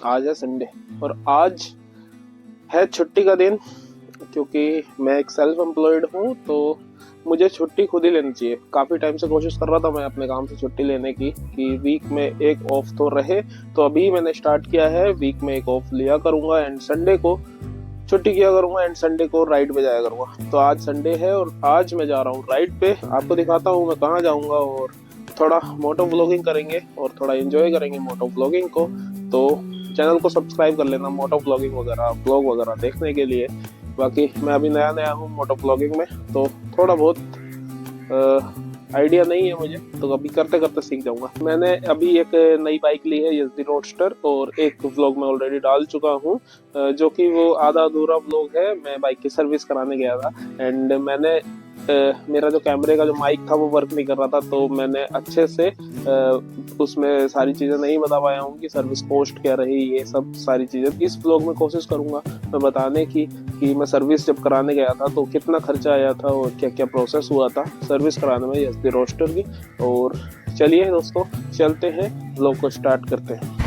आज है संडे और आज है छुट्टी का दिन, क्योंकि मैं एक सेल्फ एम्प्लॉयड हूँ तो मुझे छुट्टी खुद ही लेनी चाहिए। काफ़ी टाइम से कोशिश कर रहा था मैं अपने काम से छुट्टी लेने की कि वीक में एक ऑफ तो रहे, तो अभी मैंने स्टार्ट किया है। वीक में एक ऑफ लिया करूँगा एंड संडे को छुट्टी किया करूँगा एंड संडे को राइड पे जाया करूँगा। तो आज संडे है और आज मैं जा रहा हूँ राइड पे। आपको दिखाता हूँ मैं कहाँ जाऊँगा और थोड़ा मोटो व्लॉगिंग करेंगे और थोड़ा एंजॉय करेंगे मोटो व्लॉगिंग को। तो चैनल को सब्सक्राइब कर लेना मोटो व्लॉगिंग वगैरह ब्लॉग वगैरह देखने के लिए। बाकी मैं अभी नया हूँ मोटो व्लॉगिंग में, तो थोड़ा बहुत आइडिया नहीं है मुझे, तो अभी करते करते सीख जाऊंगा। मैंने अभी एक नई बाइक ली है एसडी रोडस्टर और एक व्लॉग में ऑलरेडी डाल चुका हूँ, जो कि वो आधा अधूरा व्लॉग है। मैं बाइक की सर्विस कराने गया था एंड मैंने मेरा जो कैमरे का जो माइक था वो वर्क नहीं कर रहा था, तो मैंने अच्छे से उसमें सारी चीज़ें नहीं बता पाया हूँ कि सर्विस कॉस्ट क्या रही, ये सब सारी चीज़ें इस व्लॉग में कोशिश करूँगा मैं बताने की कि मैं सर्विस जब कराने गया था तो कितना खर्चा आया था और क्या क्या प्रोसेस हुआ था सर्विस कराने में एसडी रोडस्टर की। और चलिए दोस्तों चलते हैं, व्लॉग को स्टार्ट करते हैं।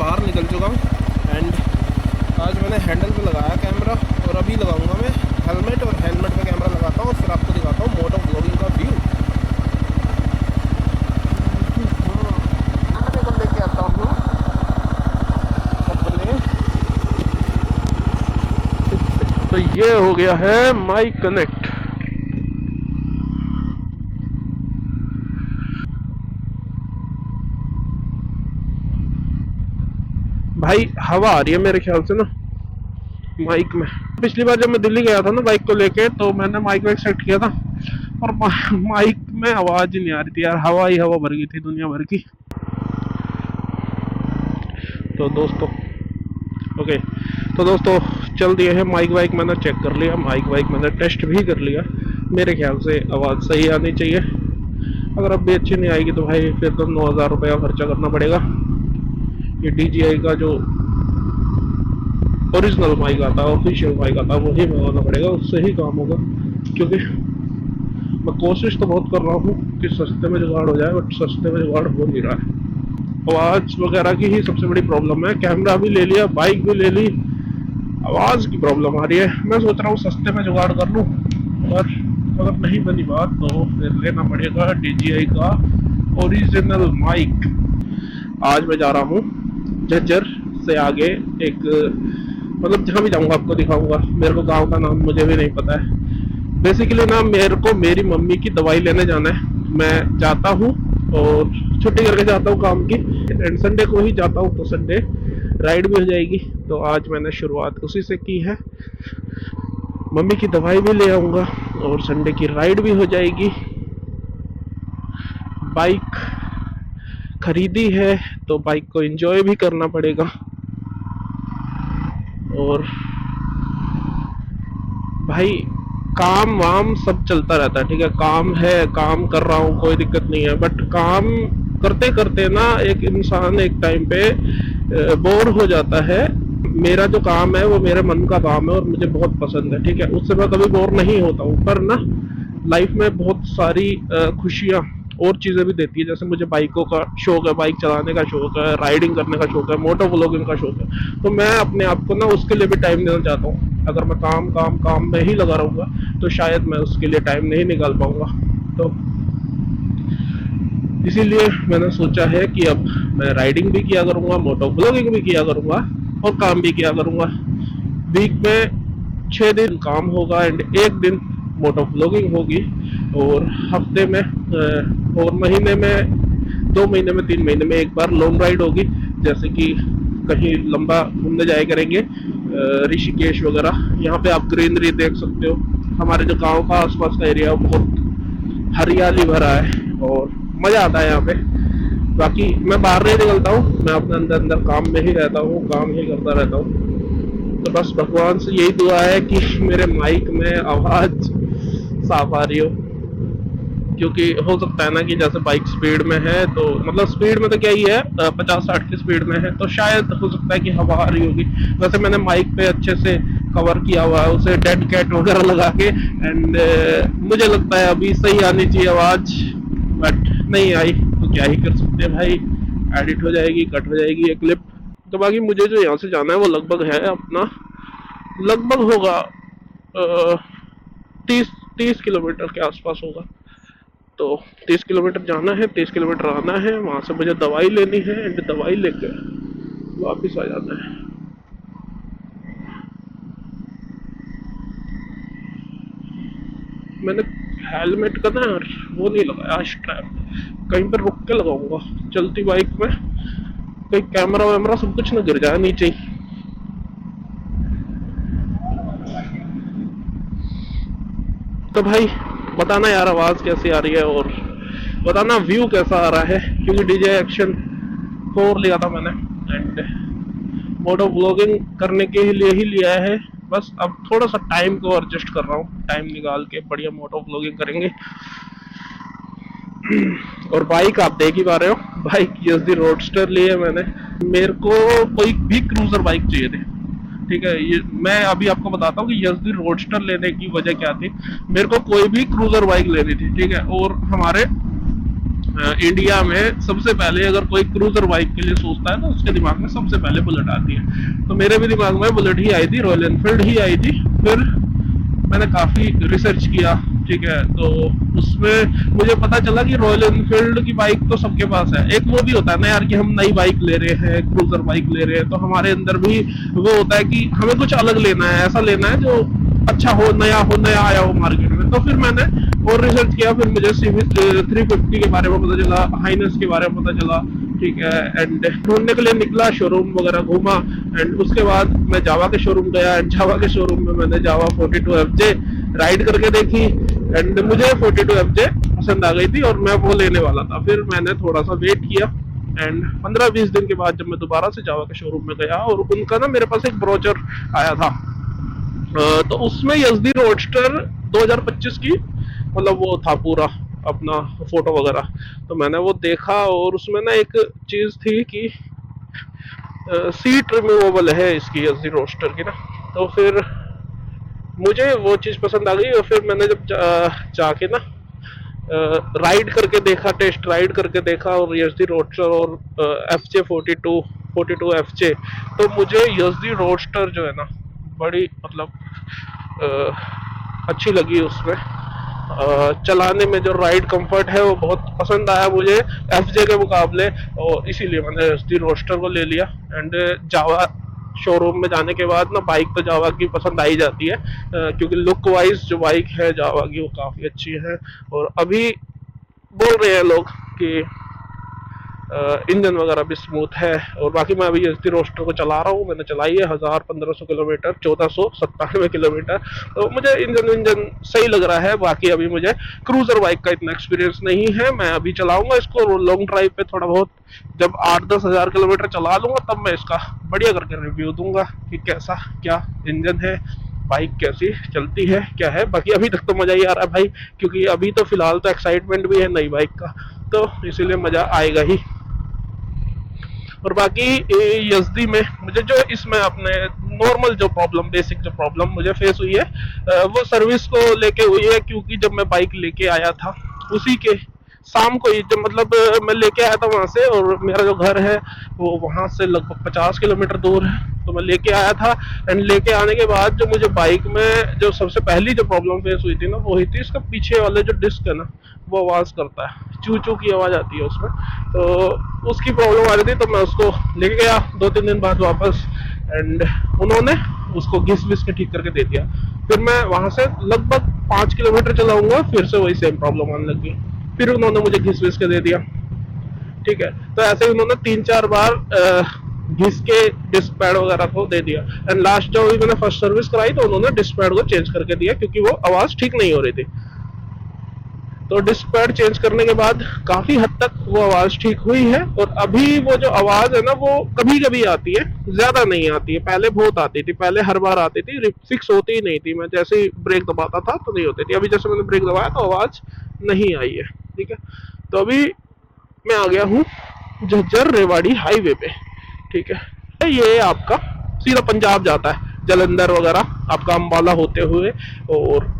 बाहर निकल चुका हूँ एंड आज मैंने हैंडल पे लगाया कैमरा और अभी लगाऊंगा मैं हेलमेट, और हेलमेट पे कैमरा लगाता हूँ और फिर आपको दिखाता हूँ मोटो व्लॉगिंग का व्यू। लेके आता हूँ तो ये हो गया है माइक कनेक्ट। भाई हवा आ रही है मेरे ख्याल से ना माइक में। पिछली बार जब मैं दिल्ली गया था ना बाइक को लेके, तो मैंने माइक वाइक सेट किया था और माइक में आवाज ही नहीं आ रही थी यार, हवा ही हवा भर गई थी दुनिया भर की। तो दोस्तों चल दिए हैं माइक वाइक मैंने चेक कर लिया, माइक वाइक मैंने टेस्ट भी कर लिया। मेरे ख्याल से आवाज़ सही आनी चाहिए। अगर अब भी अच्छी नहीं आएगी तो भाई फिर तो 9,000 रुपये का खर्चा करना पड़ेगा। ये DJI का जो ओरिजिनल माइक आता है, ऑफिशियल माइक आता है, वही मंगाना पड़ेगा, उससे ही काम होगा। क्योंकि मैं कोशिश तो बहुत कर रहा हूँ कि सस्ते में जुगाड़ हो जाए, बट सस्ते में जुगाड़ हो नहीं रहा है। आवाज़ वगैरह की ही सबसे बड़ी प्रॉब्लम है। कैमरा भी ले लिया, बाइक भी ले ली, आवाज़ की प्रॉब्लम आ रही है। मैं सोच रहा हूँ सस्ते में जुगाड़ कर लूँ, और अगर नहीं बनी बात तो फिर लेना पड़ेगा DJI का ओरिजिनल माइक। आज मैं जा रहा हूँ झज्जर से आगे एक, मतलब जहाँ भी जाऊँगा आपको दिखाऊंगा। मेरे को गांव का नाम मुझे भी नहीं पता है। बेसिकली ना मेरे को मेरी मम्मी की दवाई लेने जाना है। मैं जाता हूँ और छुट्टी करके जाता हूँ काम की, एंड संडे को ही जाता हूँ, तो संडे राइड भी हो जाएगी। तो आज मैंने शुरुआत उसी से की है। मम्मी की दवाई भी ले आऊँगा और संडे की राइड भी हो जाएगी। बाइक खरीदी है तो बाइक को एंजॉय भी करना पड़ेगा। और भाई काम वाम सब चलता रहता है, ठीक है, काम है, काम कर रहा हूँ, कोई दिक्कत नहीं है। बट काम करते करते ना एक इंसान एक टाइम पे बोर हो जाता है। मेरा जो काम है वो मेरे मन का काम है और मुझे बहुत पसंद है, ठीक है, उससे मैं कभी बोर नहीं होता हूँ। पर ना लाइफ में बहुत सारी खुशियाँ और चीज़ें भी देती है। जैसे मुझे बाइकों का शौक है, बाइक चलाने का शौक है, राइडिंग करने का शौक है, मोटो व्लॉगिंग का शौक है। तो मैं अपने आप को ना उसके लिए भी टाइम देना चाहता हूँ। अगर मैं काम में ही लगा रहूँगा तो शायद मैं उसके लिए टाइम नहीं निकाल पाऊँगा। तो इसीलिए मैंने सोचा है कि अब मैं राइडिंग भी किया करूँगा, मोटो व्लॉगिंग भी किया करूँगा और काम भी किया करूँगा। वीक में 6 दिन काम होगा एंड 1 दिन मोटो व्लॉगिंग होगी। और हफ्ते में और महीने में 2 महीने में 3 महीने में एक बार लॉन्ग राइड होगी, जैसे कि कहीं लंबा घूमने जाया करेंगे ऋषिकेश वगैरह। यहाँ पे आप ग्रीनरी देख सकते हो। हमारे जो गांव का आसपास का एरिया बहुत हरियाली भरा है और मजा आता है यहाँ पे। बाकी मैं बाहर नहीं निकलता हूँ, मैं अपने अंदर अंदर काम में ही रहता हूँ, काम ही करता रहता हूँ। तो बस भगवान से यही दुआ है कि मेरे माइक में आवाज साफ आ रही हो, क्योंकि हो सकता है ना कि जैसे बाइक स्पीड में है तो मतलब स्पीड में तो क्या ही है, 50-60 की स्पीड में है, तो शायद हो सकता है कि हवा आ रही होगी। वैसे मैंने माइक पे अच्छे से कवर किया हुआ है उसे, डेड कैट वगैरह लगा के, एंड मुझे लगता है अभी सही आनी चाहिए आवाज, बट नहीं आई तो क्या ही कर सकते हैं भाई, एडिट हो जाएगी, कट हो जाएगी ये क्लिप। तो बाकी मुझे जो यहाँ से जाना है वो लगभग है अपना, लगभग होगा 30 किलोमीटर के आसपास होगा। तो 30 किलोमीटर जाना है, 30 किलोमीटर आना है, वहां से मुझे दवाई लेनी है एंड दवाई लेकर वापिस आ जाना है। मैंने हेलमेट का ना यार वो नहीं लगाया, स्ट्रैप कहीं पर रुक के लगाऊंगा चलती बाइक में, कहीं कैमरा वैमरा सब कुछ ना गिर जाए नीचे ही। तो भाई बताना यार आवाज कैसी आ रही है, और बताना व्यू कैसा आ रहा है, क्योंकि डीजे एक्शन 4 लिया था मैंने एंड मोटो व्लॉगिंग करने के लिए ही लिया है। बस अब थोड़ा सा टाइम को एडजस्ट कर रहा हूँ, टाइम निकाल के बढ़िया मोटो व्लॉगिंग करेंगे। और बाइक आप देख ही पा रहे हो, बाइक यज़दी रोडस्टर ली है मैंने। मेरे को कोई भी क्रूजर बाइक चाहिए थी, ठीक है। ये मैं अभी आपको बताता हूँ कि यज़दी रोडस्टर लेने की वजह क्या थी। मेरे को कोई भी क्रूजर बाइक लेनी थी, ठीक है। और हमारे इंडिया में सबसे पहले अगर कोई क्रूजर बाइक के लिए सोचता है तो उसके दिमाग में सबसे पहले बुलेट आती है। तो मेरे भी दिमाग में बुलेट ही आई थी, रॉयल एनफील्ड ही आई थी। फिर मैंने काफी रिसर्च किया, ठीक है। तो उसमें मुझे पता चला कि रॉयल एनफील्ड की बाइक तो सबके पास है। एक वो भी होता है ना यार कि हम नई बाइक ले रहे हैं, क्रूजर बाइक ले रहे हैं, तो हमारे अंदर भी वो होता है कि हमें कुछ अलग लेना है, ऐसा लेना है जो अच्छा हो, नया आया हो मार्केट में। तो फिर मैंने और रिसर्च किया, फिर मुझे सीवी 350 के बारे में पता चला, हाइनेस के बारे में पता चला, ठीक है। एंड ढूंढने के लिए निकला, शोरूम वगैरह घूमा, एंड उसके बाद मैं जावा के शोरूम गया। एंड जावा के शोरूम में मैंने जावा 42FJ राइड करके देखी एंड मुझे 42FJ पसंद आ गई थी और मैं वो लेने वाला था। फिर मैंने थोड़ा सा वेट किया एंड 15-20 दिन के बाद जब मैं दोबारा से जावा के शोरूम में गया और उनका ना मेरे पास एक ब्रोचर आया था, तो उसमें यज़दी रोडस्टर 2025 की मतलब वो था पूरा अपना फोटो वगैरह। तो मैंने वो देखा और उसमें ना एक चीज थी कि सीट रिमूवेबल है इसकी यज़दी रोडस्टर की ना। तो फिर मुझे वो चीज पसंद आ गई और फिर मैंने जब जाके ना राइड करके देखा, टेस्ट राइड करके देखा और यज़दी रोडस्टर और FJ 42 तो मुझे यज़दी रोडस्टर जो है ना बड़ी मतलब अच्छी लगी। उसमें चलाने में जो राइड कंफर्ट है वो बहुत पसंद आया मुझे FJ के मुकाबले, और इसीलिए मैंने यज़दी रोडस्टर को ले लिया। एंड जावा शोरूम में जाने के बाद ना बाइक तो जावा की पसंद आई जाती है, क्योंकि लुक वाइज जो बाइक है जावा की वो काफ़ी अच्छी है। और अभी बोल रहे हैं लोग कि इंजन वगैरह भी स्मूथ है। और बाकी मैं अभी यज़दी रोडस्टर को चला रहा हूँ, मैंने चलाई है 1000-1500 किलोमीटर, 1497 किलोमीटर। तो मुझे इंजन सही लग रहा है। बाकी अभी मुझे क्रूजर बाइक का इतना एक्सपीरियंस नहीं है, मैं अभी चलाऊंगा इसको लॉन्ग ड्राइव पे थोड़ा बहुत, जब 8-10 हज़ार किलोमीटर चला लूंगा तब मैं इसका बढ़िया करके रिव्यू दूंगा कि कैसा क्या इंजन है, बाइक कैसी चलती है, क्या है। बाकी अभी तक तो मजा ही आ रहा है भाई, क्योंकि अभी तो फिलहाल तो एक्साइटमेंट भी है नई बाइक का, तो इसीलिए मजा आएगा ही। और बाकी यज़दी में मुझे जो इसमें अपने नॉर्मल जो प्रॉब्लम, बेसिक जो प्रॉब्लम मुझे फेस हुई है वो सर्विस को लेके हुई है। क्योंकि जब मैं बाइक लेके आया था उसी के शाम को ही, जब मतलब मैं लेके आया था वहां से, और मेरा जो घर है वो वहां से लगभग 50 किलोमीटर दूर है, तो मैं लेके आया था। एंड लेके आने के बाद जो मुझे बाइक में जो सबसे पहली जो प्रॉब्लम फेस हुई थी ना वो हुई थी इसका पीछे वाले जो डिस्क है ना वो आवाज करता है, चू चू की आवाज आती है उसमें, तो उसकी प्रॉब्लम आ रही थी। तो मैं उसको लेके गया 2-3 दिन बाद वापस, एंड उन्होंने उसको घिस विस के ठीक करके दे दिया। फिर मैं वहां से लगभग 5 किलोमीटर चलाऊंगा, फिर से वही सेम प्रॉब्लम आने लगी, फिर उन्होंने मुझे घिस विस के दे दिया, ठीक है। तो ऐसे ही उन्होंने 3-4 बार घिस के डिस्क पैड वगैरह को दे दिया। एंड लास्ट जब मैंने फर्स्ट सर्विस कराई तो उन्होंने डिस्क पैड को चेंज करके दिया क्योंकि वो आवाज ठीक नहीं हो रही थी। तो डिस्क पैड चेंज करने के बाद काफी हद तक वो आवाज ठीक हुई है। और अभी वो जो आवाज है ना वो कभी कभी आती है, ज्यादा नहीं आती है। पहले बहुत आती थी, पहले हर बार आती थी, फिक्स होती ही नहीं थी। मैं जैसे ही ब्रेक दबाता था तो नहीं होती थी। अभी जैसे मैंने ब्रेक दबाया तो आवाज नहीं आई है। ठीक है, तो अभी मैं आ गया हूँ झज्जर रेवाड़ी हाईवे पे। ठीक है, ये आपका सीधा पंजाब जाता है, जलंधर वगैरह आपका अम्बाला होते हुए। और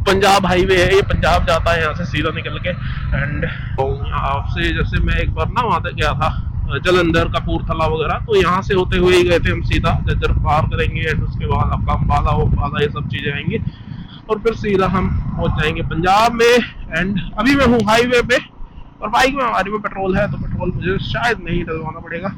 पंजाब हाईवे है ये, पंजाब जाता है यहाँ से सीधा निकल के। एंड आपसे जैसे मैं एक बार ना वहां तक गया था जलंधर कपूरथला वगैरह, तो यहाँ से होते हुए ही गए थे हम। सीधा जज्जर पार करेंगे एंड उसके बाद आपका अम्बाला वम्बाला ये सब चीजें आएंगी और फिर सीधा हम पहुंच जाएंगे पंजाब में। एंड अभी मैं हूँ हाईवे पे और बाइक में हमारी में पेट्रोल है, तो पेट्रोल मुझे शायद नहीं डलवाना पड़ेगा।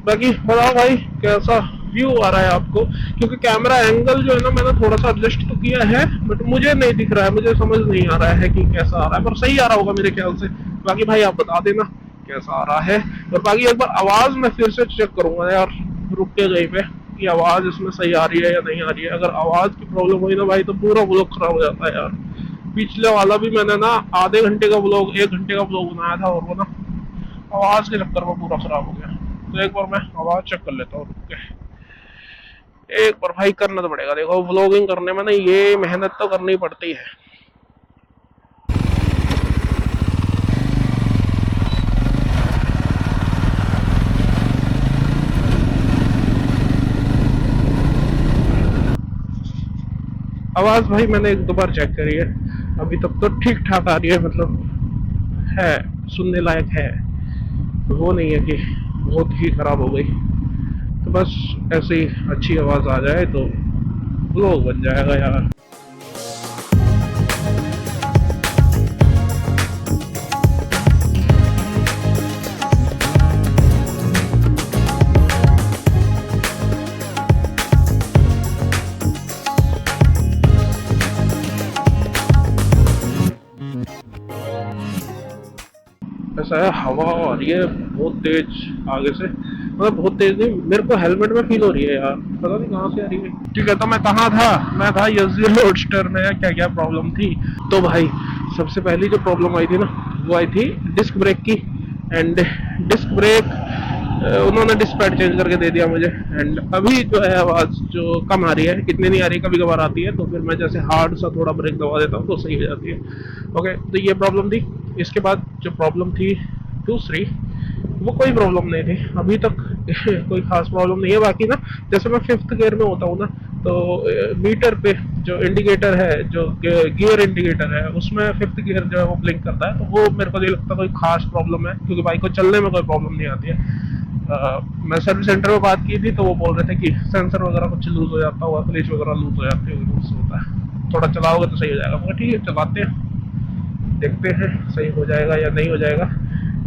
बाकी बताओ भाई कैसा व्यू आ रहा है आपको, क्योंकि कैमरा एंगल जो है ना मैंने थोड़ा सा एडजस्ट तो किया है बट मुझे नहीं दिख रहा है, मुझे समझ नहीं आ रहा है कि कैसा आ रहा है, पर सही आ रहा होगा मेरे ख्याल से। बाकी भाई आप बता देना कैसा आ रहा है। और बाकी एक बार आवाज मैं फिर से चेक करूंगा यार रुक के कहीं पे कि आवाज इसमें सही आ रही है या नहीं आ रही है। अगर आवाज की प्रॉब्लम हुई ना भाई तो पूरा ब्लॉग खराब हो जाता है यार। पिछले वाला भी मैंने ना आधे घंटे का ब्लॉग, 1 घंटे का ब्लॉग बनाया था और वो ना आवाज के चक्कर में पूरा खराब हो गया। तो एक बार मैं आवाज चेक कर लेता हूँ रुक के। एक बार भाई करना तो पड़ेगा, देखो व्लॉगिंग करने में ना ये मेहनत तो करनी पड़ती है। आवाज भाई मैंने 1-2 बार चेक करी है, अभी तक तो ठीक ठाक आ रही है, मतलब है, सुनने लायक है। वो नहीं है कि बहुत ही खराब हो गई। तो बस ऐसे ही अच्छी आवाज आ जाए तो व्लॉग बन जाएगा यार। ऐसा है, हवा आ रही है बहुत तेज आगे से, मतलब बहुत तेज नहीं, मेरे को हेलमेट में फील हो रही है यार, पता नहीं कहाँ से आ रही है। ठीक है, तो मैं कहाँ था, मैं था यजी रोडस्टर में। क्या क्या प्रॉब्लम थी, तो भाई सबसे पहली जो प्रॉब्लम आई थी ना वो आई थी डिस्क ब्रेक की। एंड डिस्क ब्रेक उन्होंने डिस्क पैड चेंज करके दे दिया मुझे। एंड अभी जो है आवाज जो कम आ रही है, इतनी नहीं आ रही, कभी कभार आती है, तो फिर मैं जैसे हार्ड सा थोड़ा ब्रेक दबा देता हूँ तो सही हो जाती है। ओके, तो ये प्रॉब्लम थी। इसके बाद जो प्रॉब्लम थी दूसरी, वो कोई प्रॉब्लम नहीं थी अभी तक। कोई खास प्रॉब्लम नहीं है। बाकी ना जैसे मैं 5th गियर में होता हूँ ना तो मीटर पे जो इंडिकेटर है, जो गियर इंडिकेटर है, उसमें 5th गियर जो है वो ब्लिंक करता है। तो वो मेरे को नहीं लगता कोई खास प्रॉब्लम है, क्योंकि बाइक को चलने में कोई प्रॉब्लम नहीं आती है। मैं सर्विस सेंटर में बात की थी तो वो बोल रहे थे कि सेंसर वगैरह कुछ लूज हो जाता होगा, क्लिच वगैरह लूज हो जाती होगी, उससे होता है, थोड़ा चलाओगे तो सही हो जाएगा। मगर ठीक है, चलाते हैं, देखते हैं सही हो जाएगा या नहीं हो जाएगा।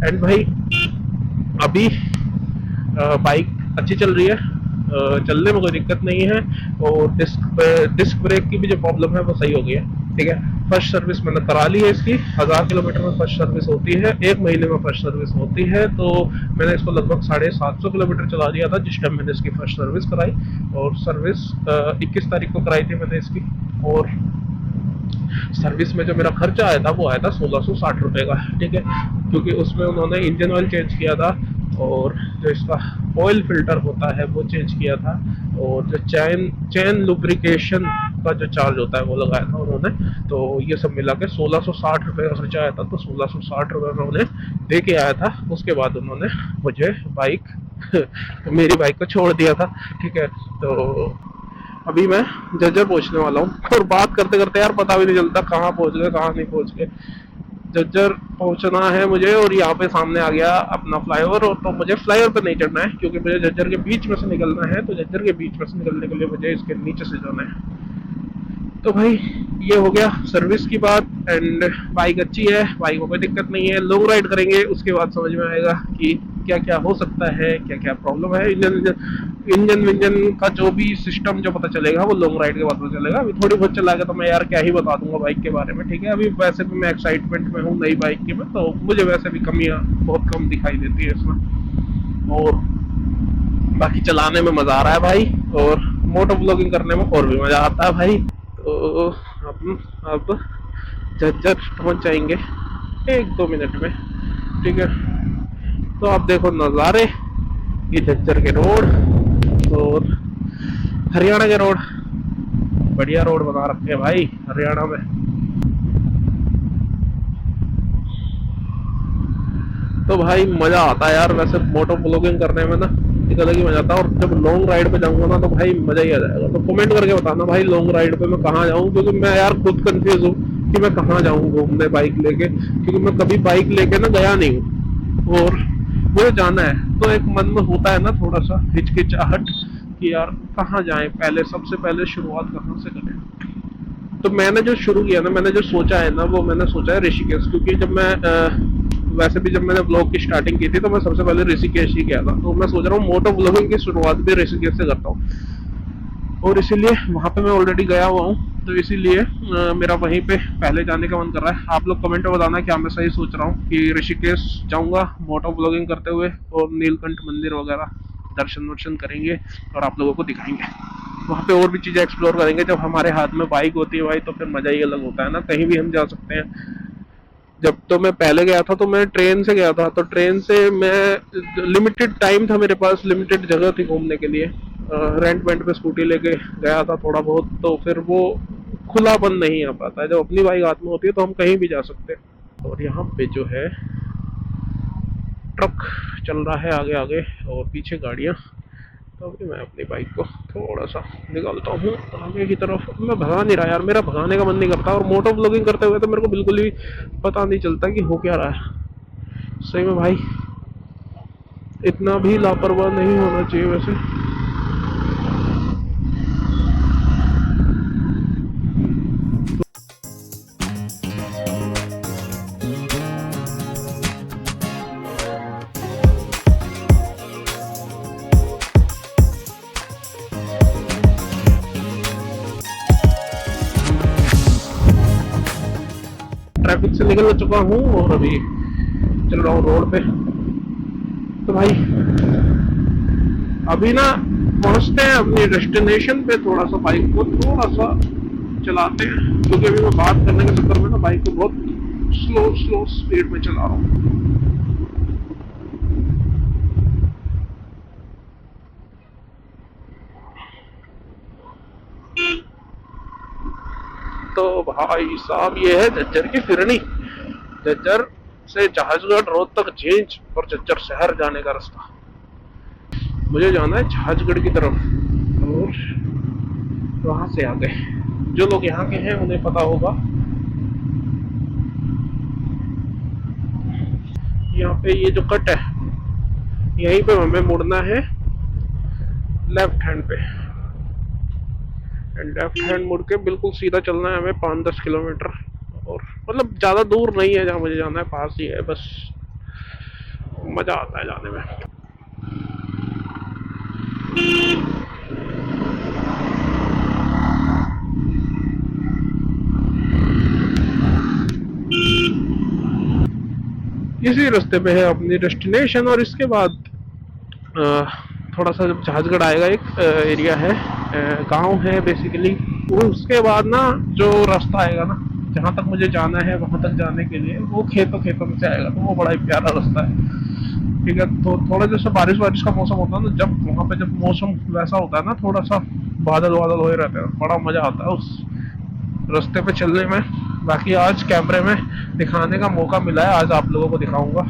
एंड भाई अभी बाइक अच्छी चल रही है, चलने में कोई दिक्कत नहीं है। और डिस्क ब्रेक की भी जो प्रॉब्लम है वो सही हो गई है। ठीक है, फर्स्ट सर्विस मैंने करा ली है इसकी। 1000 किलोमीटर में फर्स्ट सर्विस होती है, 1 महीने में फर्स्ट सर्विस होती है। तो मैंने इसको लगभग 750 किलोमीटर चला दिया था जिस टाइम मैंने इसकी फर्स्ट सर्विस कराई। और सर्विस 21 तारीख को कराई थी मैंने इसकी। और सर्विस में जो मेरा खर्चा आया था वो आया था 1660 रुपये का। ठीक है, क्योंकि उसमें उन्होंने इंजन ऑयल चेंज किया था और जो इसका ऑयल फिल्टर होता है वो चेंज किया था, और जो चैन लुब्रिकेशन का जो चार्ज होता है वो लगाया था उन्होंने। तो ये सब मिला के 1660 रुपये का खर्चा आया था। तो 1660 रुपये में उन्हें दे के आया था। उसके बाद उन्होंने मुझे बाइक मेरी बाइक को छोड़ दिया था। ठीक है, तो अभी मैं जज्जर पहुंचने वाला हूँ। और बात करते करते यार पता भी नहीं चलता कहाँ पहुंच गए कहाँ नहीं पहुंच गए। जज्जर पहुंचना है मुझे और यहाँ पे सामने आ गया अपना फ्लाईओवर। और तो मुझे फ्लाईओवर पे नहीं चढ़ना है क्योंकि मुझे जज्जर के बीच में से निकलना है। तो जज्जर के बीच में से निकलने के लिए मुझे इसके नीचे से जाना है। तो भाई ये हो गया सर्विस की बात। एंड बाइक अच्छी है, बाइक में कोई दिक्कत नहीं है। लॉन्ग राइड करेंगे उसके बाद समझ में आएगा कि क्या क्या हो सकता है, क्या क्या प्रॉब्लम है। इंजन विंजन का जो भी सिस्टम जो पता चलेगा वो लॉन्ग राइड के बाद पता चलेगा। अभी थोड़ी बहुत चलाएगा तो मैं यार क्या ही बता दूंगा बाइक के बारे में। ठीक है, अभी वैसे भी मैं एक्साइटमेंट में हूँ नई बाइक की में, तो मुझे वैसे भी कमियाँ बहुत कम दिखाई देती है इसमें। और बाकी चलाने में मजा आ रहा है भाई, और मोटो ब्लॉगिंग करने में और भी मजा आता है भाई। तो हम अब झज्जर पहुंच जाएंगे 1-2 मिनट में, ठीक है। तो आप देखो नज़ारे, ये झज्जर के रोड और हरियाणा के रोड, बढ़िया रोड बना रखे हैं भाई हरियाणा में। तो भाई मजा आता है यार वैसे मोटो ब्लॉगिंग करने में ना, एक अलग ही मजा आता है। और जब लॉन्ग राइड पे जाऊंगा ना तो भाई मजा ही आ जाएगा। तो कमेंट करके बताना भाई लॉन्ग राइड पे मैं कहाँ जाऊँ, क्योंकि मैं यार खुद कंफ्यूज हूँ कि मैं कहाँ जाऊँ घूमने बाइक लेके, क्योंकि मैं कभी बाइक लेके ना गया नहीं हूँ और मुझे जाना है। तो एक मन में होता है ना थोड़ा सा हिचकिचाहट कि यार कहाँ जाए, पहले सबसे पहले शुरुआत कहाँ से करें। तो मैंने जो शुरू किया ना, मैंने जो सोचा है ना, वो मैंने सोचा है ऋषिकेश, क्योंकि जब मैं वैसे भी जब मैंने ब्लॉग की स्टार्टिंग की थी तो मैं सबसे पहले ऋषिकेश ही गया था। तो मैं सोच रहा हूँ मोटो ब्लॉगिंग की शुरुआत भी ऋषिकेश से करता हूँ, और इसीलिए वहाँ पे मैं ऑलरेडी गया हुआ हूँ। तो इसीलिए मेरा वहीं पे पहले जाने का मन कर रहा है। आप लोग कमेंट में बताना क्या मैं सही सोच रहा हूँ कि ऋषिकेश जाऊँगा मोटो ब्लॉगिंग करते हुए, और नीलकंठ मंदिर वगैरह दर्शन वर्शन करेंगे और आप लोगों को दिखाएंगे। वहाँ पे और भी चीज़ें एक्सप्लोर करेंगे। जब हमारे हाथ में बाइक होती है भाई तो फिर मज़ा ही अलग होता है ना, कहीं भी हम जा सकते हैं। जब तो मैं पहले गया था तो मैं ट्रेन से गया था, तो ट्रेन से मैं लिमिटेड टाइम था मेरे पास, लिमिटेड जगह थी घूमने के लिए। रेंट वेंट पे स्कूटी लेके गया था थोड़ा बहुत, तो फिर वो खुलापन नहीं आ पाता है। जब अपनी बाइक हाथ में होती है तो हम कहीं भी जा सकते हैं। और यहाँ पे जो है ट्रक चल रहा है आगे आगे और पीछे गाड़ियाँ। तो अभी मैं अपनी बाइक को थोड़ा सा निकालता हूँ आगे की तरफ। मैं भगा नहीं रहा यार, मेरा भगाने का मन नहीं करता। और मोटो ब्लॉगिंग करते हुए तो मेरे को बिल्कुल भी पता नहीं चलता कि हो क्या रहा है। सही में भाई इतना भी लापरवाह नहीं होना चाहिए वैसे। ट्रैफिक से निकल चुका हूँ और अभी चल रहा हूँ रोड पे। तो भाई अभी ना पहुंचते हैं अपनी डेस्टिनेशन पे, थोड़ा सा बाइक को थोड़ा सा चलाते हैं, क्योंकि अभी मैं बात करने के चक्कर में ना बाइक को बहुत स्लो स्लो स्पीड में चला रहा हूँ। तो भाई साहब ये है झज्जर की फिरनी, झज्जर से जहाजगढ़ रोड तक चेंज और झज्जर शहर जाने का रास्ता। मुझे जाना है जहाजगढ़ की तरफ और वहां से आगे। जो लोग यहाँ के हैं उन्हें पता होगा, यहाँ पे ये जो कट है यहीं पे हमें मुड़ना है लेफ्ट हैंड पे। लेफ्ट हैंड मुड़ के बिल्कुल सीधा चलना है हमें 5-10 किलोमीटर। और मतलब ज़्यादा दूर नहीं है जहाँ मुझे जाना है, पास ही है बस। मज़ा आता है जाने में। इसी रास्ते पे है अपनी डेस्टिनेशन। और इसके बाद थोड़ा सा जब जहाजगढ़ आएगा एक एरिया है, गांव है बेसिकली। उसके बाद ना जो रास्ता आएगा ना जहाँ तक मुझे जाना है वहां तक जाने के लिए, वो खेतों खेतों में से आएगा। तो वो बड़ा ही प्यारा रास्ता है, ठीक है। तो थोड़ा जैसे बारिश वारिश का मौसम होता है ना, जब वहाँ पे जब मौसम वैसा होता है ना, थोड़ा सा बादल वादल हो रहते हैं, बड़ा मजा आता है उस रास्ते पे चलने में। बाकी आज कैमरे में दिखाने का मौका मिला है, आज आप लोगों को दिखाऊंगा।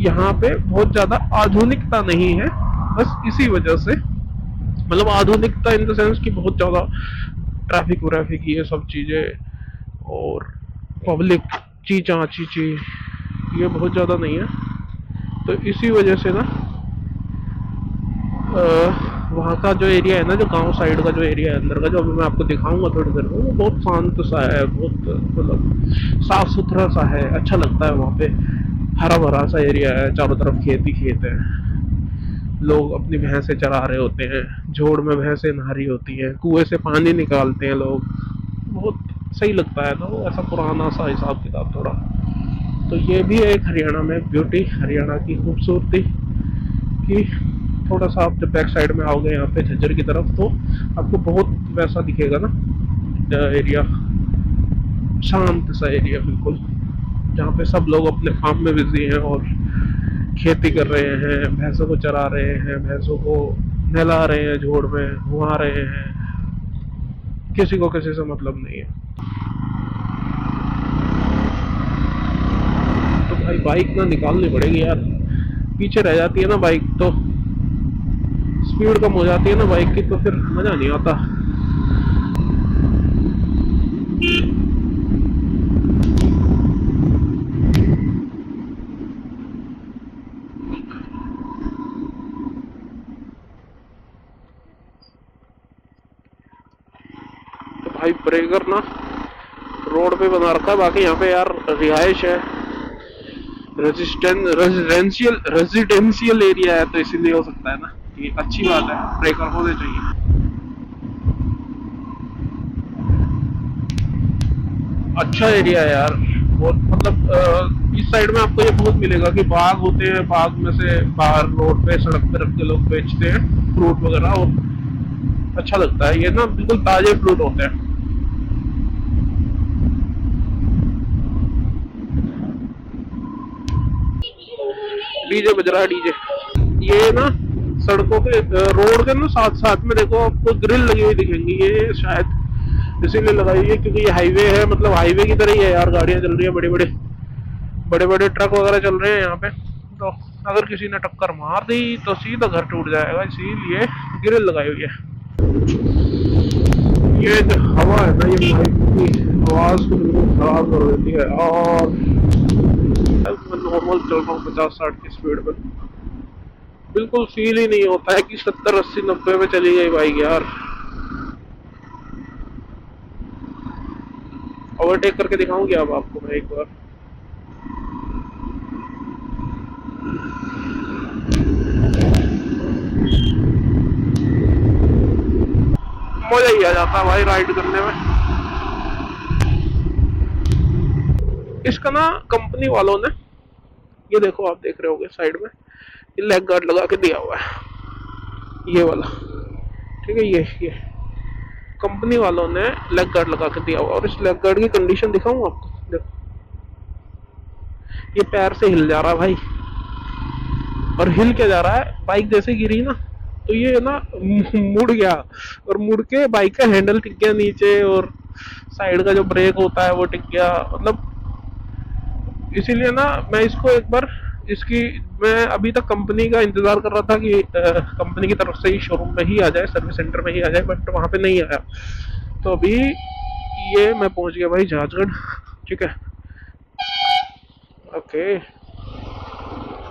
यहाँ पे बहुत ज्यादा आधुनिकता नहीं है, बस इसी वजह से, मतलब आधुनिकता इन द सेंस कि बहुत ज्यादा ट्रैफिक व्रैफिक ये सब चीजें और पब्लिक चीचा चीची ये बहुत ज्यादा नहीं है। तो इसी वजह से ना वहाँ का जो एरिया है ना, जो गांव साइड का जो एरिया है अंदर का, जो अभी मैं आपको दिखाऊंगा थोड़ी देर में, वो बहुत शांत सा है, बहुत मतलब साफ सुथरा सा है, अच्छा लगता है। वहाँ पे हरा भरा सा एरिया है, चारों तरफ खेत ही खेत है। लोग अपनी भैंसें चरा रहे होते हैं, जोड़ में भैंसें नहा रही होती हैं, कुएं से पानी निकालते हैं लोग। बहुत सही लगता है ना वो, ऐसा पुराना सा हिसाब किताब थोड़ा। तो ये भी एक हरियाणा में ब्यूटी, हरियाणा की खूबसूरती की थोड़ा सा आप जब बैक साइड में आओगे यहाँ पे झज्जर की तरफ, तो आपको बहुत वैसा दिखेगा ना एरिया, शांत सा एरिया बिल्कुल, जहाँ पे सब लोग अपने काम में बिजी हैं और खेती कर रहे हैं, भैंसों को चरा रहे हैं, भैंसों को नहला रहे हैं, झोड़ में घुमा रहे हैं, किसी को किसी से मतलब नहीं है। तो भाई बाइक ना निकालनी पड़ेगी यार, पीछे रह जाती है ना बाइक, तो स्पीड कम हो जाती है ना बाइक की, तो फिर मजा नहीं आता। तो भाई ब्रेकर ना रोड पे बना रखा है, बाकी यहाँ पे यार रिहाइश है, रेजिडेंशियल एरिया है, तो इसीलिए हो सकता है ना, कि अच्छी बात है, ब्रेकर होने चाहिए। अच्छा एरिया है यार बहुत, मतलब इस साइड में आपको ये बहुत मिलेगा कि बाग होते हैं, बाग में से बाहर रोड पे सड़क पे रख के लोग बेचते हैं फ्रूट वगैरह, और अच्छा लगता है ये ना, बिल्कुल ताजे फ्रूट होते हैं। डीजे बज रहा है, डीजे। ये ना सड़कों के रोड के ना साथ साथ में देखो आपको ग्रिल लगी हुई दिखेंगी, ये शायद इसीलिए लगाई हुई है क्योंकि ये हाईवे है, मतलब हाईवे की तरह ही है यार, गाड़ियां चल रही है, बड़े बड़े ट्रक वगैरह चल रहे हैं यहाँ पे, तो अगर किसी ने टक्कर मार दी तो सीधा घर टूट जाएगा, इसीलिए ग्रिल लगाई हुई है। ये जो हवा है ना, ये बाइक की आवाज को बिल्कुल खराब कर देती है, और मैं नॉर्मल चल रहा हूँ 50-60 की स्पीड में, बिल्कुल फील ही नहीं होता है कि 70-80-90 में चली गई बाइक यार। ओवरटेक करके दिखाऊंगी अब आपको मैं एक बार। मजा ही आ जाता है भाई राइड करने में। इसका ना कंपनी वालों ने, ये देखो आप देख रहे होगे साइड में, ये लेग गार्ड लगा के दिया हुआ है, ये वाला, ठीक है, ये कंपनी वालों ने लेग गार्ड लगा के दिया हुआ, और इस लेग गार्ड की कंडीशन दिखाऊं आपको, देखो ये पैर से हिल जा रहा है भाई, और हिल के जा रहा है, बाइक जैसे गिरी ना तो ये ना मुड़ गया, और मुड़ के बाइक का हैंडल टिक गया नीचे, और साइड का जो ब्रेक होता है वो टिक गया, मतलब इसीलिए ना मैं इसको एक बार, इसकी मैं अभी तक कंपनी का इंतजार कर रहा था कि कंपनी की तरफ से ही शोरूम में ही आ जाए, सर्विस सेंटर में ही आ जाए, बट वहां पे नहीं आया। तो अभी ये मैं पहुंच गया भाई जहाजगढ़, ठीक है, ओके।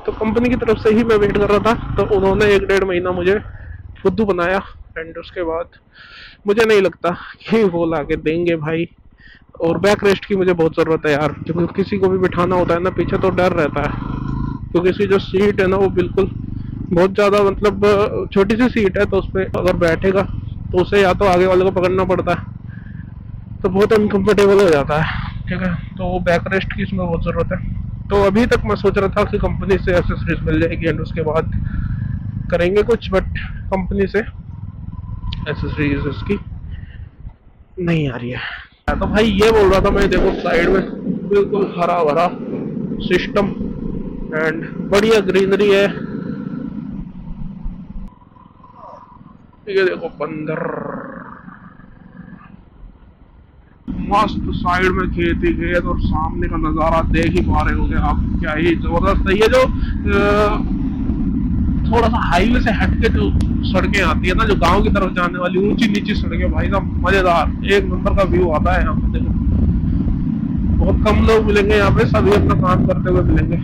तो कंपनी की तरफ से ही मैं वेट कर रहा था, तो उन्होंने 1-1.5 महीना मुझे फुद्दू बनाया, एंड उसके बाद मुझे नहीं लगता कि वो ला के देंगे भाई। और बैक रेस्ट की मुझे बहुत ज़रूरत है यार, जब किसी को भी बिठाना होता है ना पीछे, तो डर रहता है, क्योंकि इसकी जो सीट है ना वो बिल्कुल बहुत ज़्यादा, मतलब छोटी सी सीट है, तो उस पर अगर बैठेगा तो उसे या तो आगे वाले को पकड़ना पड़ता है, तो बहुत अनकंफर्टेबल हो जाता है, ठीक है, तो बैक रेस्ट की इसमें बहुत ज़रूरत है। तो अभी तक मैं सोच रहा था कि कंपनी से एसेसरीज मिल जाएगी एंड उसके बाद करेंगे कुछ, बट कंपनी से एसेसरीज इसकी नहीं आ रही है। तो भाई ये बोल रहा था मैं, देखो साइड में बिल्कुल हरा भरा सिस्टम एंड बढ़िया ग्रीनरी है, ये देखो बंदर, मस्त साइड में खेत ही खेत, और सामने का नजारा देख ही पा रहे होगे आप, क्या ही जबरदस्त है। ये जो थोड़ा सा हाईवे से हट के जो सड़कें आती है ना, जो गांव की तरफ जाने वाली ऊंची नीची सड़कें, भाई साहब मजेदार, एक नंबर का व्यू आता है यहाँ पे। देखो बहुत कम लोग मिलेंगे यहाँ पे, सभी अपना काम करते हुए मिलेंगे।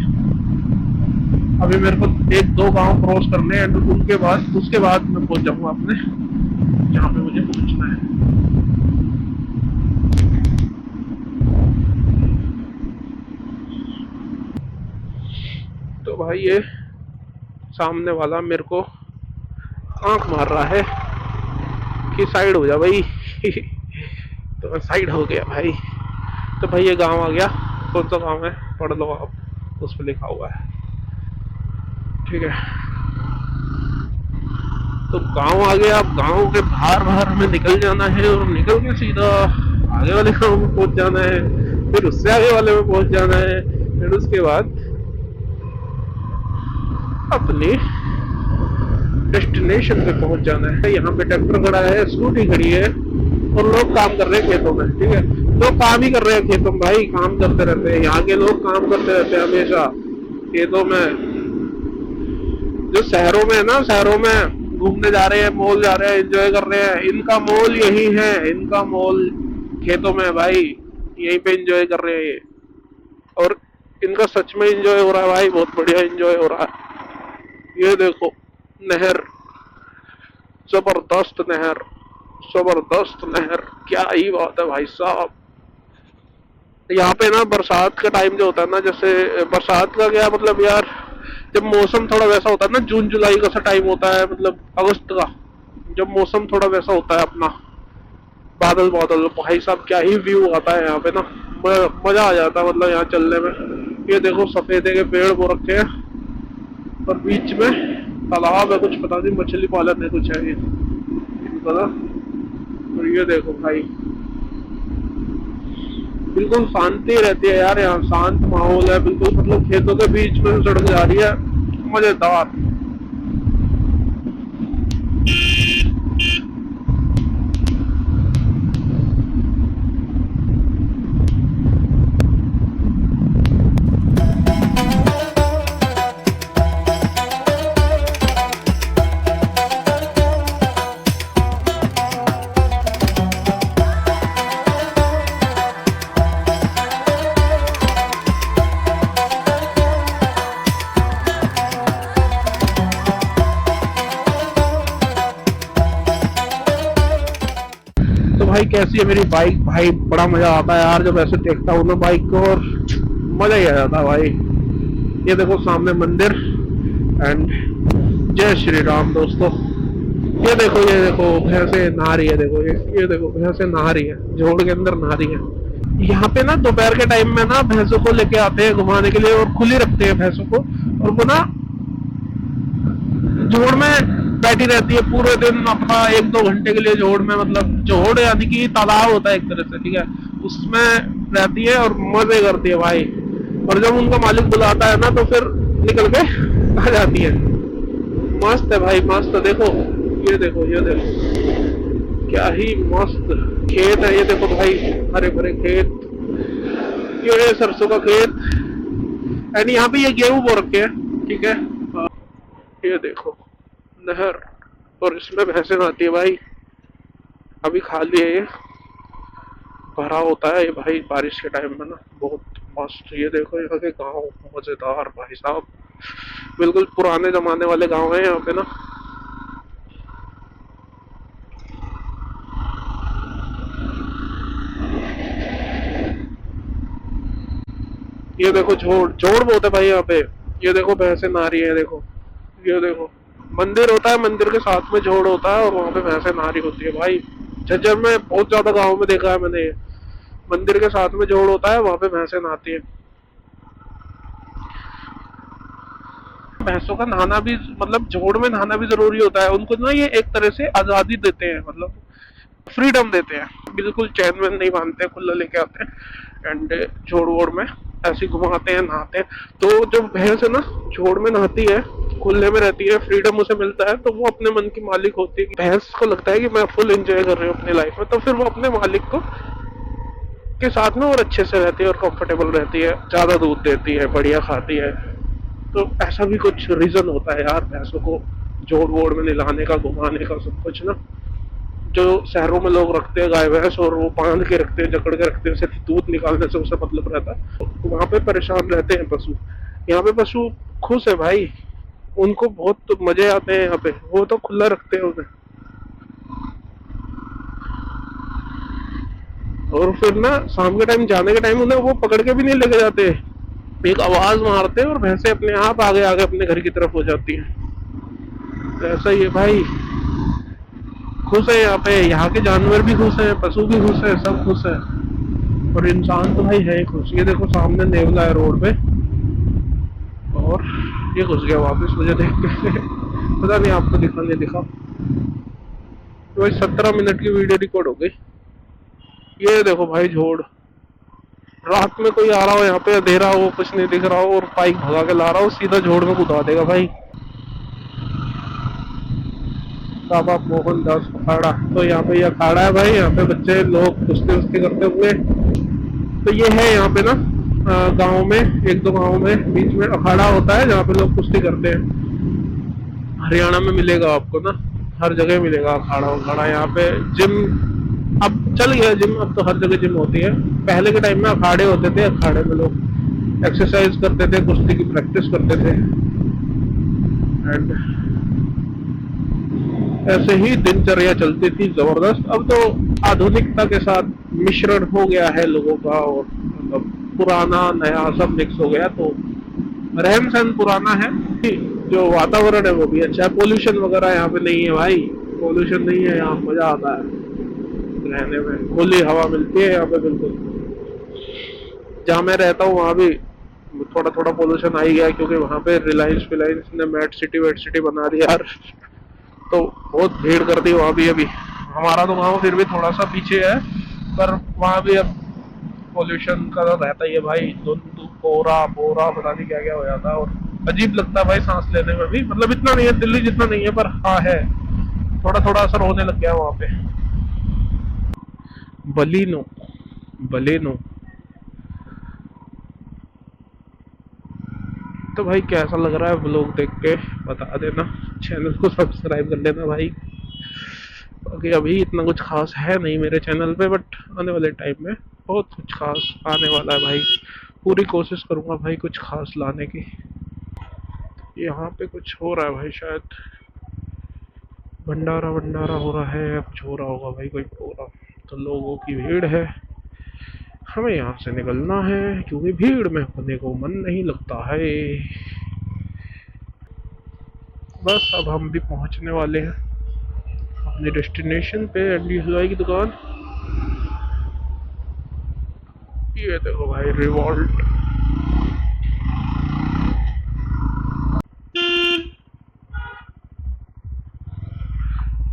अभी मेरे को 1-2 गांव क्रॉस करने हैं, उनके बाद उसके बाद मैं पहुंच जाऊंगा अपने जहाँ पे मुझे पहुंचना है। तो भाई ये सामने वाला मेरे को आंख मार रहा है कि साइड हो जा भाई तो मैं साइड हो गया भाई। तो भाई ये गांव आ गया, कौन सा गांव है पढ़ लो आप, उस पर लिखा हुआ है, ठीक है। तो गांव आ गया। अब गांव के बाहर बाहर हमें निकल जाना है और निकल के सीधा आगे वाले गांव में पहुंच जाना है, फिर उससे आगे वाले में पहुंच जाना है, फिर उसके बाद अपनी डेस्टिनेशन पे पहुंच जाना है। यहाँ पे ट्रैक्टर खड़ा है, स्कूटी खड़ी है और लोग काम कर रहे हैं खेतों में। ठीक है, लोग काम ही कर रहे हैं खेतों में भाई, काम करते रहते हैं यहाँ के लोग, काम करते रहते हैं हमेशा खेतों में। जो शहरों में है ना, शहरों में घूमने जा रहे हैं, मॉल जा रहे हैं, एंजॉय कर रहे हैं, इनका मॉल यही है, इनका मॉल खेतों में है भाई, यहीं पे एंजॉय कर रहे हैं ये। और इनका सच में एंजॉय हो रहा है भाई, बहुत बढ़िया एंजॉय हो रहा है। ये देखो नहर, जबरदस्त नहर, जबरदस्त नहर, क्या ही बात है भाई साहब। यहाँ पे ना बरसात का टाइम जो होता है ना, जैसे बरसात का क्या मतलब यार, जब मौसम थोड़ा वैसा होता है ना, जून जुलाई का सा टाइम होता है, मतलब अगस्त का, जब मौसम थोड़ा वैसा होता है अपना, बादल बादल, भाई साहब क्या ही व्यू आता है यहाँ पे ना, मजा आ जाता है मतलब यहाँ चलने में। ये देखो सफेदे के पेड़ बो रखे हैं और बीच में तालाब है, कुछ पता नहीं मछली पालन है कुछ है ये पता। और ये देखो भाई बिल्कुल शांति रहती है यार, यहाँ शांत माहौल है बिल्कुल, मतलब खेतों के बीच में सड़क जा रही है, मजेदार। तो भाई कैसी है मेरी बाइक भाई, बड़ा मजा आता है यार जब ऐसे देखता हूँ ना बाइक को, और मजा ही आ जाता है भाई। ये देखो सामने मंदिर एंड जय श्री राम दोस्तों। ये देखो भैंसे नहा रही है, देखो ये देखो भैंसे नहा रही है, जोड़ के अंदर नहा रही है। यहाँ पे ना दोपहर के टाइम में ना भैंसों को लेके आते हैं घुमाने के लिए, और खुली रखते हैं भैंसों को, और वो ना जोड़ में बैठी रहती है पूरे दिन अपना, 1-2 घंटे के लिए जोड़ में, मतलब जोड़ यानी कि तालाब होता है एक तरह से, ठीक है, उसमें रहती है और मजे करती है भाई। और जब उनका मालिक बुलाता है ना तो फिर निकल के आ जाती है। मस्त है भाई मस्त, देखो ये देखो ये देखो क्या ही मस्त खेत है। ये देखो भाई हरे भरे खेत, ये सरसों का खेत एंड यहाँ पे ये गेहूं बो रखे हैं, ठीक है। ये देखो नहर और इसमें भैंसे नहाती है भाई, अभी खाली है ये, भरा होता है ये भाई बारिश के टाइम में ना, बहुत मस्त। ये देखो यहाँ के गांव मजेदार भाई साहब, बिल्कुल पुराने जमाने वाले गांव है यहाँ पे ना। ये देखो जोड़ जोड़ बहुत है भाई यहाँ पे, ये देखो भैंसे नहा रही है, देखो ये देखो मंदिर होता है, मंदिर के साथ में जोड़ होता है और वहां पे भैंसे नहा रही होती है भाई। झज्जर में बहुत ज्यादा गाँव में देखा है मैंने ये, मंदिर के साथ में जोड़ होता है, वहां पे भैंसे नहाती है। भैंसों का नहाना भी मतलब जोड़ में नहाना भी जरूरी होता है, उनको ना ये एक तरह से आजादी देते हैं, मतलब फ्रीडम देते हैं, बिल्कुल चैन में नहीं बांधते, खुला लेके आते हैं एंड जोड़ वोड़ में ऐसे घुमाते हैं नहाते हैं। तो जब भैंस है ना जोड़ में नहाती है, खुले में रहती है, फ्रीडम उसे मिलता है, तो वो अपने मन की मालिक होती है। भैंस को लगता है कि मैं फुल एंजॉय कर रही हूँ अपनी लाइफ में, तो फिर वो अपने मालिक को के साथ में और अच्छे से रहती है और कंफर्टेबल रहती है, ज्यादा दूध देती है, बढ़िया खाती है। तो ऐसा भी कुछ रीजन होता है यार भैंसों को जोड़ वोड़ में नहलाने का, घुमाने का, सब कुछ ना। जो शहरों में लोग रखते हैं गाय भैंस और वो बांध के रखते हैं, जकड़ के रखते हैं, सिर्फ दूध निकालने से उसे मतलब रहता है, तो वहां पे परेशान रहते हैं पशु। यहाँ पे पशु खुश है भाई, उनको बहुत मजे आते हैं यहाँ पे, वो तो खुला रखते हैं उन्हें। और फिर ना शाम के टाइम जाने के टाइम उन्हें वो पकड़ के भी नहीं लेके जाते, एक आवाज मारते हैं और भैंसे अपने आप आगे आगे अपने घर की तरफ हो जाती हैं। तो ऐसा ही है भाई, खुश है यहाँ पे, यहाँ के जानवर भी खुश है, पशु भी खुश है, सब खुश है, और इंसान तो भाई है ही खुश। ये देखो सामने नेवला है रोड पे और ये घुस गया वापस मुझे देख के पता नहीं आपको दिखा नहीं दिखा। तो भाई 17 मिनट की वीडियो रिकॉर्ड हो गई। ये देखो भाई झोड़, रात में कोई आ रहा हो यहाँ पे, अंधेरा हो, कुछ नहीं दिख रहा हो और बाइक भगा के ला रहा हो, सीधा झोड़ में कूदा देगा भाई। बाबा मोहनदास अखाड़ा, तो यहाँ पे ये अखाड़ा है भाई, यहाँ पे बच्चे लोग कुश्ती उस्ती करते हुए। तो ये है यहाँ पे ना गांव में, एक दो गांव में बीच में अखाड़ा होता है जहाँ पे लोग कुश्ती करते हैं। हरियाणा में मिलेगा आपको ना, हर जगह मिलेगा अखाड़ा उखाड़ा। यहाँ पे जिम अब चल गया, जिम अब तो हर जगह जिम होती है। पहले के टाइम में अखाड़े होते थे, अखाड़े में लोग एक्सरसाइज करते थे, कुश्ती की प्रैक्टिस करते थे। एंड ऐसे ही दिनचर्या चलती थी जबरदस्त। अब तो आधुनिकता के साथ मिश्रण हो गया है लोगों का, और मतलब पुराना नया सब मिक्स हो गया। तो रहन सहन पुराना है, जो वातावरण है वो भी अच्छा है। पोल्यूशन वगैरह यहाँ पे नहीं है भाई, पोल्यूशन नहीं है यहाँ, मजा आता है रहने में, खुली हवा मिलती है यहाँ पे बिल्कुल। जहाँ मैं रहता हूँ वहाँ भी थोड़ा थोड़ा पोल्यूशन आ ही गया, क्योंकि वहाँ पे रिलायंस फिलायंस ने मेट सिटी वेट सिटी बना दी यार। तो बहुत भीड़ कर दी वहाँ भी। अभी हमारा तो गाँव फिर भी थोड़ा सा पीछे है, पर वहाँ भी अब पोल्यूशन का तो रहता ही है भाई। धुंध कोहरा बोरा पता नहीं क्या क्या हो जाता है, और अजीब लगता है भाई सांस लेने में भी। मतलब इतना नहीं है दिल्ली जितना नहीं है, पर हाँ है, थोड़ा थोड़ा असर होने लग गया वहाँ पे। Baleno, Baleno. तो भाई कैसा लग रहा है व्लॉग देख के बता देना, चैनल को सब्सक्राइब कर लेना भाई। बाकी अभी इतना कुछ खास है नहीं मेरे चैनल पे, बट आने वाले टाइम में बहुत कुछ खास आने वाला है भाई। पूरी कोशिश करूंगा भाई कुछ खास लाने की। यहाँ पे कुछ हो रहा है भाई, शायद भंडारा भंडारा हो रहा है या कुछ हो रहा होगा भाई, कोई प्रोग्राम। तो लोगों की भीड़ है, हमें यहाँ से निकलना है क्योंकि भीड़ में होने को मन नहीं लगता है। बस अब हम भी पहुँचने वाले हैं अपने डेस्टिनेशन पे, एंडी हलवाई की दुकान। ये देखो भाई रिवॉल्ट।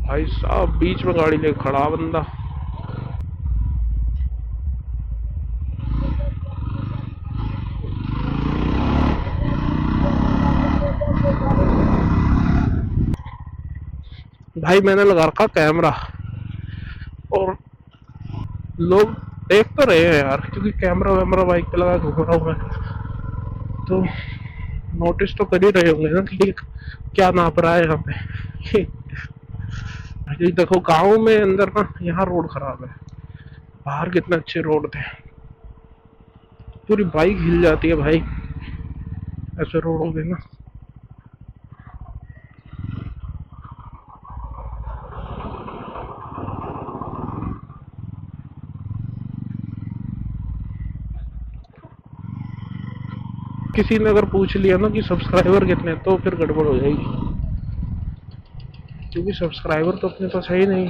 भाई साहब बीच में गाड़ी लेके खड़ा बंदा। भाई मैंने लगा रखा कैमरा, और लोग देख तो रहे हैं यार, क्योंकि कैमरा वैमरा बाइक पे लगा घूम रहा हूँ मैं। तो नोटिस तो कर ही रहे होंगे ना कि क्या नाप रहा है यहाँ पे। ये देखो गांव में अंदर ना, यहाँ रोड खराब है, बाहर कितने अच्छे रोड थे। पूरी बाइक हिल जाती है भाई ऐसे रोडों पे ना। किसी ने अगर पूछ लिया ना कि सब्सक्राइबर कितने, तो फिर गड़बड़ हो जाएगी, क्योंकि सब्सक्राइबर तो अपने पास है ही नहीं।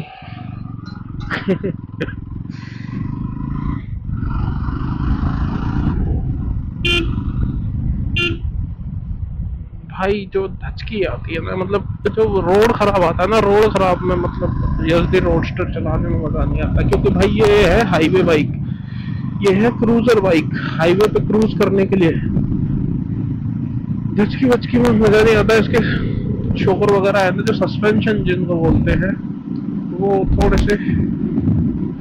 भाई जो धचकी आती है ना, मतलब जो रोड खराब आता है ना, रोड खराब में मतलब जल्दी रोडस्टर चलाने में मजा नहीं आता, क्योंकि भाई ये है हाईवे बाइक, ये है क्रूजर बाइक, हाईवे पे क्रूज करने के लिए। धचकी वचकी में मजा नहीं आता। इसके शोकर वगैरह है ना, जो सस्पेंशन जिनको बोलते हैं, वो थोड़े से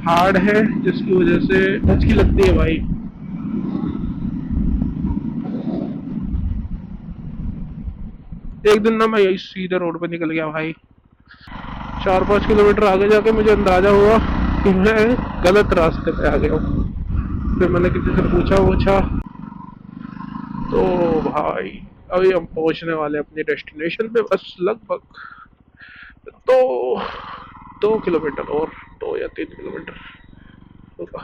हार्ड है, जिसकी वजह से धचकी लगती है भाई। एक दिन ना मैं यही सीधे रोड पे निकल गया भाई, 4-5 किलोमीटर आगे जाके मुझे अंदाजा हुआ कि मैं गलत रास्ते पे आ गया हूँ। फिर मैंने किसी से पूछा तो भाई अभी हम पहुंचने वाले अपनी डेस्टिनेशन पे, बस लगभग 2 2 किलोमीटर और 2 या 3 किलोमीटर होगा।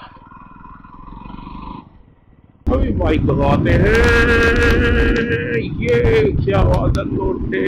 अभी बाइक भगवाते हैं, ये क्या बादल रोड पे।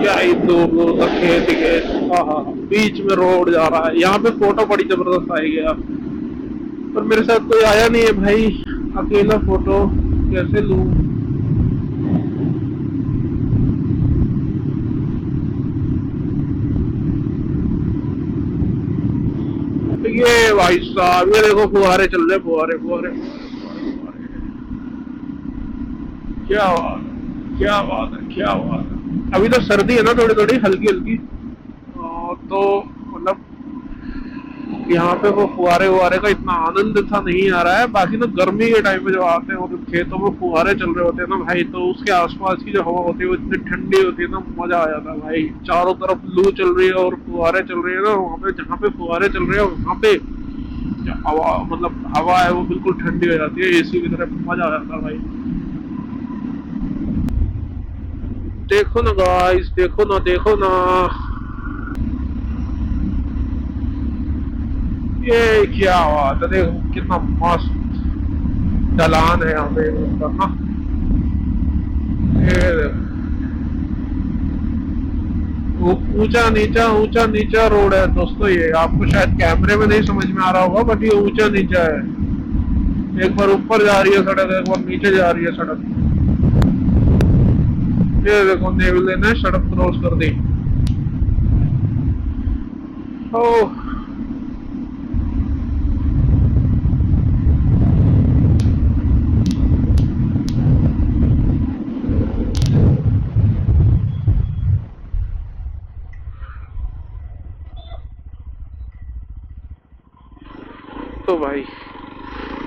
क्या ही दूर दूर तक खेत ही खेत। हाँ हाँ, बीच में रोड जा रहा है। यहाँ पे फोटो बड़ी जबरदस्त आई गया, पर मेरे साथ कोई आया नहीं है भाई, अकेला फोटो कैसे लूं। ये भाई साहब, ये देखो फुहारे चल रहे, फुहारे फुहारे। क्या बात है, क्या बात है, क्या बात है। अभी तो सर्दी है ना, थोड़ी थोड़ी हल्की हल्की, तो मतलब यहाँ पे वो फुहारे वुहारे का इतना आनंद सा नहीं आ रहा है। बाकी तो गर्मी के टाइम पे जब आते हैं और जब खेतों में फुहारे चल रहे होते हैं ना भाई, तो उसके आसपास की जो हवा होती है वो इतनी ठंडी होती है ना, मजा आ जाता है भाई। चारों तरफ लू चल रही है और फुहारे चल रही है ना, वहाँ पे जहाँ पे फुहारे चल रहे हैं वहाँ पे जो हवा, मतलब हवा है वो बिल्कुल ठंडी हो जाती है, एसी की तरह। मजा आ जाता है भाई। देखो ना गाइस, देखो ना, देखो ना, ये क्या बात है। देखो कितना मस्त ढलान है यहाँ पे ऊपर ना। ये देखो, ऊंचा नीचा रोड है दोस्तों। ये आपको शायद कैमरे में नहीं समझ में आ रहा होगा, बट ये ऊंचा नीचा है। एक बार ऊपर जा रही है सड़क, एक बार नीचे जा रही है सड़क। ये देखो नेवले ने सड़क क्रॉस कर दी। ओह, तो भाई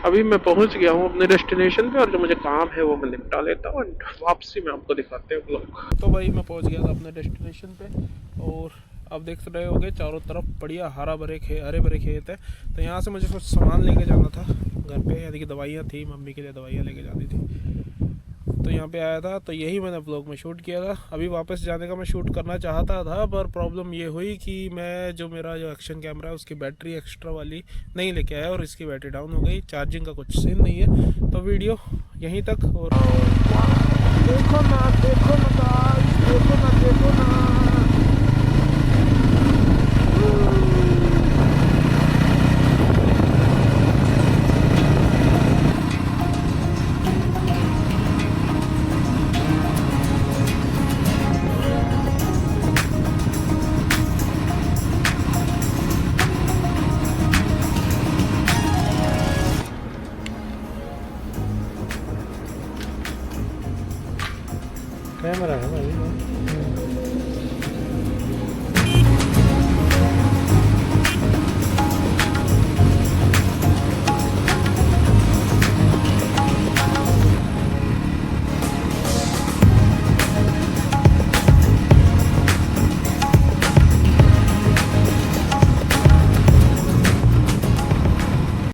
अभी मैं पहुंच गया हूँ अपने डेस्टिनेशन पे, और जो मुझे काम है वो मैं निपटा लेता हूँ, और वापसी में आपको दिखाते हैं ब्लॉग। तो भाई मैं पहुंच गया था अपने डेस्टिनेशन पे, और आप देख रहे होगे चारों तरफ बढ़िया हरे भरे खेत है। तो यहाँ से मुझे कुछ सामान लेके जाना था घर पे, यानी कि दवाइयाँ थी, मम्मी के लिए दवाइयाँ लेके जानी थी। तो यहाँ पे आया था, तो यही मैंने ब्लॉग में शूट किया था। अभी वापस जाने का मैं शूट करना चाहता था, पर प्रॉब्लम ये हुई कि मैं मेरा जो एक्शन कैमरा है उसकी बैटरी एक्स्ट्रा वाली नहीं लेके आया, और इसकी बैटरी डाउन हो गई। चार्जिंग का कुछ सीन नहीं है। तो वीडियो यहीं तक। और देखो ना, देखो ना गाइस, देखो ना, देखो ना। कैमरा है भाई।